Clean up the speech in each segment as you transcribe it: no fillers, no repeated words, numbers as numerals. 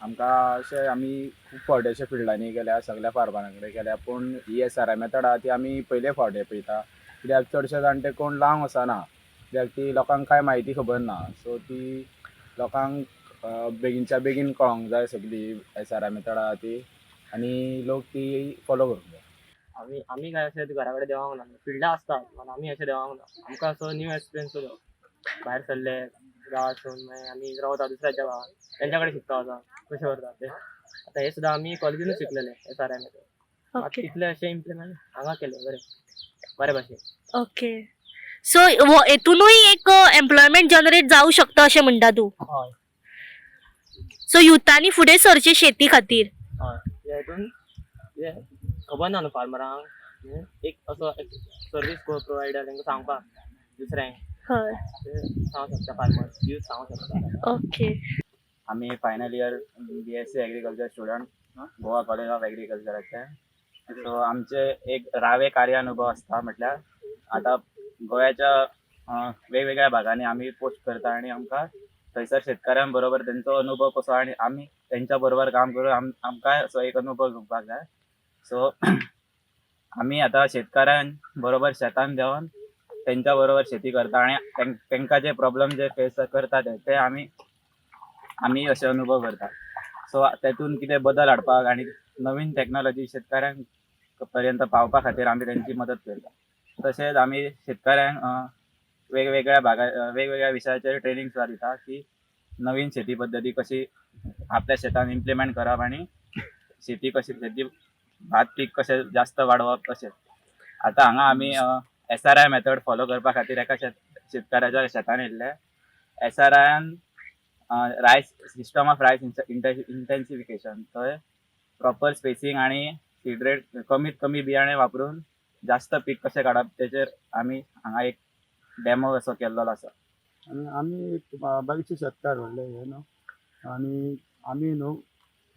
आमकां अशें आमी खूब फावटी अशे फिल्डांनी गेल्या, सगळ्या फार्मारां कडेन गेल्या, पूण ही SRI मेथड आहा ती आमी पयले फावटी पळयता. कित्याक चडशे जाणटे कोण लावंक वचना, कित्याक ती लोकांक कांय म्हायती खबर ना. सो ती लोकांक बेगीनच्या बेगीन कळोंक जाय सगळी SRI मेथड आहा ती, आनी लोक ती फॉलो करूंक जाय. आम्ही काय असे घरा कडेन देवांक ना फिल्डां असतात पण आम्ही असे देवांक ना आमकां असो न्यू एक्सपिरियन्स जायो भायर सरले गांवांतसून मागीर आमी रावता दुसऱ्याच्या गांवांत तेंच्या कडेन शिकता वता कशें करता ते आतां हे सुद्दां आमी कॉलेजीनूच शिकलेले SRI मेथड ओके. तितले अशे इम्प्लिमेंट हांगा केले बरे भाशेन. ओके. सो हेतूनय एक एम्प्लॉयमेंट जनरेट जाऊ शकता अशें म्हणटा तूं. हय सो युथांनी फुडें सरचें शेती खातीर. हय हेतून हे खबर ना न्हू फार्मरांक एक असो सर्वीस प्रोवायडर तांकां सांगपाक दुसऱ्यांक हय. ते सांगूंक शकता फार्मर यूथ सांगूंक शकता. ओके. आमी final year BSc agriculture student Goa college of एग्रीकल्चराचे. सो आमचे एक रावे कार्यानुभव आसता, म्हटल्यार आतां गोंयाच्या वेगवेगळ्या भागांनी आमी पोस्ट करता आनी आमकां थंयसर शेतकऱ्यां बरोबर तेंचो अनुभव कसो आनी आमी तेंच्या बरोबर काम करून आमकां असो एक अनुभव घेवपाक जाय. सो आमी आतां शेतकऱ्यां बरोबर शेतान देंवन तेंच्या बरोबर शेती करता आनी तेंकां जे प्रॉब्लेम जे फेस करता ते आमी अशे अनुभव करता. सो तेतून कितें बदल हाडपाक आनी नवीन टॅक्नॉलॉजी शेतकऱ्यांक पर्यंत पावपा खातीर आमी तेंची मदत करता. तशेंच आमी शेतकऱ्यांक वेगवेगळ्या विशयाचेर ट्रेनिंग सुद्दां दिता की नवीन शेती पद्दती कशी आपल्या शेतान इम्प्लिमेंट करप आनी शेती भात पीक कशें जास्त वाडोवप तशें. आतां हांगा आमी SRI मेथड फॉलो करपा खातीर एका शेतकाराच्या शेतान येयल्ले. SRIन रायस सिस्टम ऑफ रायस इंटेन्सिफिकेशन, थंय प्रॉपर स्पेसिंग आनी सीड रेट कमीत कमी बियाणे वापरून जास्त पीक कशें काडप तेचेर आमी हांगा एक डेमो असो केल्लो आसा. आणि आम्ही एक बारीकशे शेतकार व्हडले हे न्हू आणि आम्ही न्हू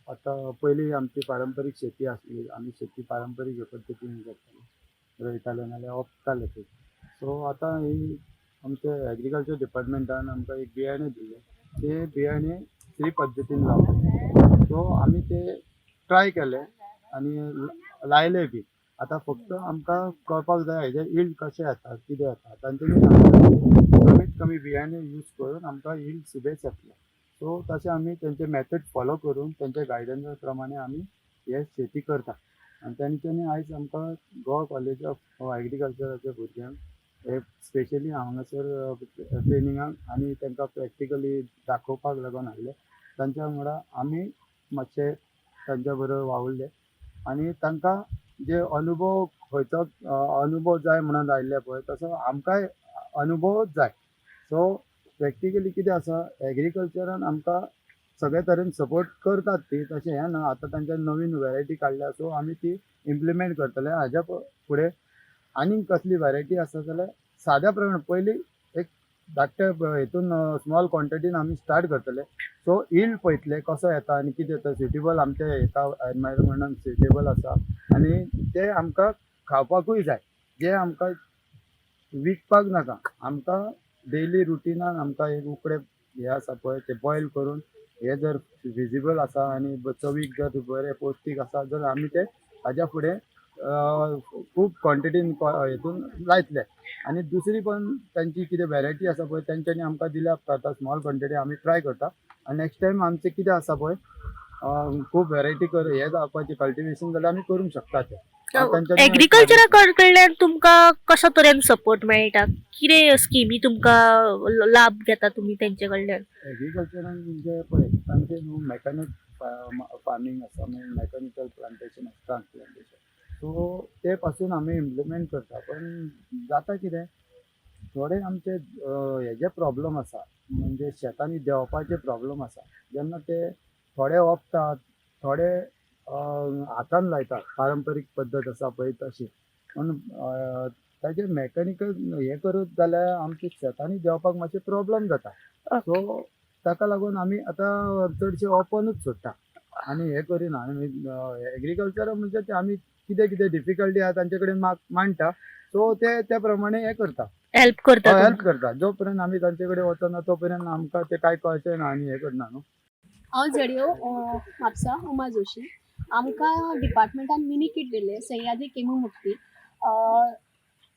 आता पहिली आमची पारंपरिक शेती असली आम्ही शेती पारंपरिक पद्धतीने करताले रोयताले नाल्यार ओंपताले ते. सो आता ही आमच्या एग्रीकल्चर डिपार्टमेंटान आमकां एक बियाणे दिले, ते बियाणे फ्री पद्धतीन लावले. सो आम्ही ते ट्राय केले आणि लायले बी. आता फक्त आमकां कळपाक जाय हेजे इल्ड कशें येता कितें येता तांच्यांनी सांगलें कमीत कमी बियाणे यूज करून आमकां इल्ड सुबेज येतले. सो तशें आमी तेंचे मेथड फॉलो करून तेंच्या गायडन्सा प्रमाणे आमी हे शेती करता. आनी तेंच्यांनी आयज आमकां गोवा कॉलेज ऑफ एग्रीकल्चराच्या भुरग्यांक हे स्पेशली हांगासर ट्रेनिंगाक आनी तेंकां प्रॅक्टिकली दाखोवपाक लागून हाडले. तांच्या वांगडा आमी मातशे तांच्या बरोबर वावुरले आनी तांकां जे अनुभव खंयचो अनुभव जाय म्हणून आयिल्ले पळय तसो आमकांय अनुभवच जाय. सो प्रॅक्टिकली कितें आसा एग्रीकल्चरान आमकां सगळे तरेन सपोर्ट करतात ती तशें हें ना. आतां तांच्या नवीन वरायटी काडल्या सो आमी ती इम्प्लिमेंट करतले. हाज्या फुडें आनीक कसली वरायटी आसा जाल्यार साद्या प्रमाणे पयली एक धाकट्या हितून स्मॉल क्वॉन्टिटीन आमी स्टार्ट करतले. सो इल्ड पळयतले कसो येता आनी कितें येता सुटेबल आमच्या हेका एनवायरमेंटान सुटेबल आसा आनी ते आमकां खावपाकूय जाय. जे आमकां विकपाक नाका, आमकां डेली रुटिनान आमकां एक उकडे हे आसा पळय ते बॉयल करून हे जर विजिबल आसा आनी चवीक जर बरे पौश्टीक आसा जाल्यार आमी ते हाज्या फुडें खूब क्वॉन्टिटीन हितून लायतले. आनी दुसरी पण तांची कितें वॅरायटी आसा पळय तेंच्यांनी आमकां दिल्या उपकारता स्मॉल क्वॉन्टिटी आमी ट्राय करता. आनी नेक्स्ट टायम आमचें कितें आसा पळय खूब वॅरायटी हे जावपाची कल्टिवेशन जाल्यार आमी करूंक शकता ते. एग्रीकल्चरा कडल्यान तुमकां कशा तरेन सपोर्ट मेळटा? कितें स्किमी तुमकां लाभ घेता तुमी तेंचे कडल्यान? एग्रीकल्चरान म्हणजे पळय तांचे न्हू मेकॅनीक फार्मींग आसा मागीर मेकॅनिकल प्लांटेशन आसा ट्रांसप्लांटेशन. सो ते पासून आमी इम्प्लिमेंट करता. पण जाता कितें थोडे आमचे हेजे प्रॉब्लम आसा म्हणजे शेतांनी देंवपाचे प्रॉब्लम आसा. जेन्ना ते थोडे ओंपतात थोडे हातान लायतात पारंपरीक पद्दत आसा पळय तशी. पूण ताजेर मेकॅनिकल हें करूत जाल्यार आमच्या शेतांनी देंवपाक मातशे प्रॉब्लम जाता. सो ताका लागून आमी आतां चडशे ओपनूच सोडटा आनी हें करिना. आनी एग्रीकल्चर म्हणजे ते आमी कितें कितें डिफिकल्टी आहा तांचे कडेन मांडटा. सो ते त्या प्रमाणे हें करता हेल्प करता हेल्प करता. जो पर्यंत आमी तांचे कडेन वचना तो पर्यंत आमकां ते कांय कळचें ना आनी हें करना न्हू. हांव जडियो म्हापसा उमा जोशी. आमकां डिपार्टमेंटान मिनी किट दिले सह्याद्री केमी मुक्ती.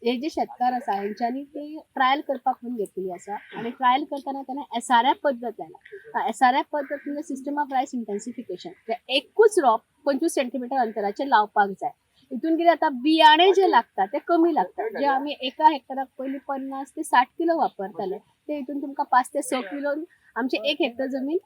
हे जे शेतकार आसा हेंच्यांनी ती ट्रायल करपाक म्हणून घेतलेली आसा आनी ट्रायल करतना तेणें SRF पद्दत लायला. SRF पद्दत म्हणजे सिस्टम ऑफ रायस इंटेन्सिफिकेशन. एकूच रॉप 25 सेंटीमीटर अंतराचेर लावपाक जाय. हितून कितें जाता बियाणे जे लागता ते कमी लागता. जे आमी एका हेक्टराक पयलीं 50 ते 60 किलो वापरताले ते हितून तुमकां 5 ते 6 किलोन आमची 1 हेक्टर जमीन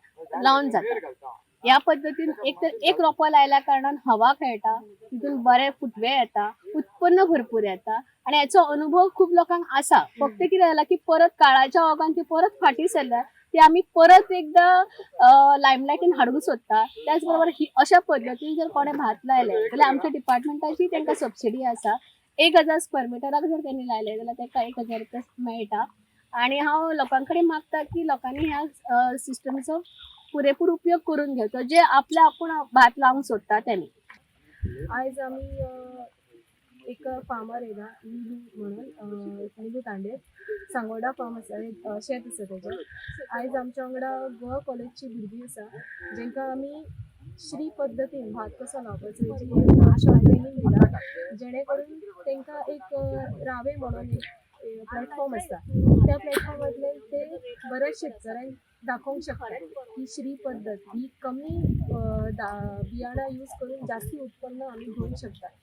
लावन जाता. ह्या पद्दतीन एक तर एक रोपो लायल्या कारणान हवा खेळटा, तितून बरे फुटवे येता, उत्पन्न भरपूर येता आणि याचो अनुभव खूप लोकांक आसा. फक्त कितें जाला की परत काळाच्या ओगान ती परत फाटी सरल्या ती आमी परत एकदा लायमलायटीन हाडूंक सोदता. त्याच बरोबर ही अशा पद्दतीन जर कोणे भात लायले जाल्यार आमच्या डिपार्टमेंटाची तांकां सबसिडी आसा. 1000 स्क्वेअर मिटराक जर त्यांनी लायले जाल्यार तांकां 1000 रुपया मेळटा. आणि हांव लोकां कडेन मागता की लोकांनी ह्या सिस्टमचो पुरेपूर उपयोग करून घेवचो जे आपल्या आपूण भात लावंक सोदता तेणी. आयज आमी एक फार्मर येयला निलू म्हणून निलू तांडेर सांगोडा फार्म आसा शेत आसा तेजें. आयज आमच्या वांगडा गोवा कॉलेजची भुरगीं आसा जेंकां आमी श्री पद्दतीन भात कसो लावपाचो हेजी ट्रेनींग दिला जेणे करून तांकां एक रावे म्हणून एक प्लॅटफॉर्म आसता. त्या प्लॅटफॉर्मांतल्यान ते बऱ्याच शेतकऱ्यांक दाखोवंक शकता की श्री पद्दत ही कमी बियाणां यूज करून जास्ती उत्पन्न आमी घेवंक शकता.